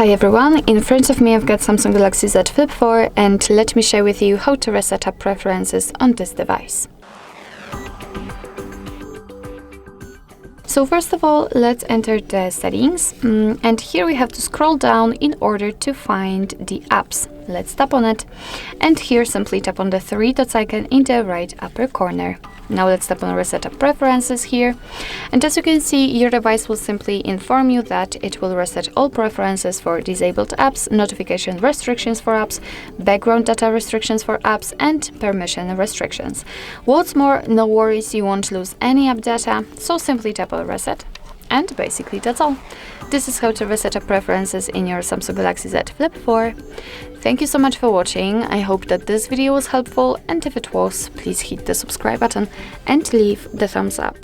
Hi everyone, in front of me I've got Samsung Galaxy Z Flip4 and let me share with you how to reset up preferences on this device. So first of all, let's enter the settings and here we have to scroll down in order to find the apps. Let's tap on it and here simply tap on the three dots icon in the right upper corner. Now let's tap on Reset Up Preferences here, and as you can see, your device will simply inform you that it will reset all preferences for disabled apps, notification restrictions for apps, background data restrictions for apps, and permission restrictions. What's more, no worries, you won't lose any app data, so simply tap on Reset. And basically that's all. This is how to reset up preferences in your Samsung Galaxy Z Flip4. Thank you so much for watching. I hope that this video was helpful, and if it was, please hit the subscribe button and leave the thumbs up.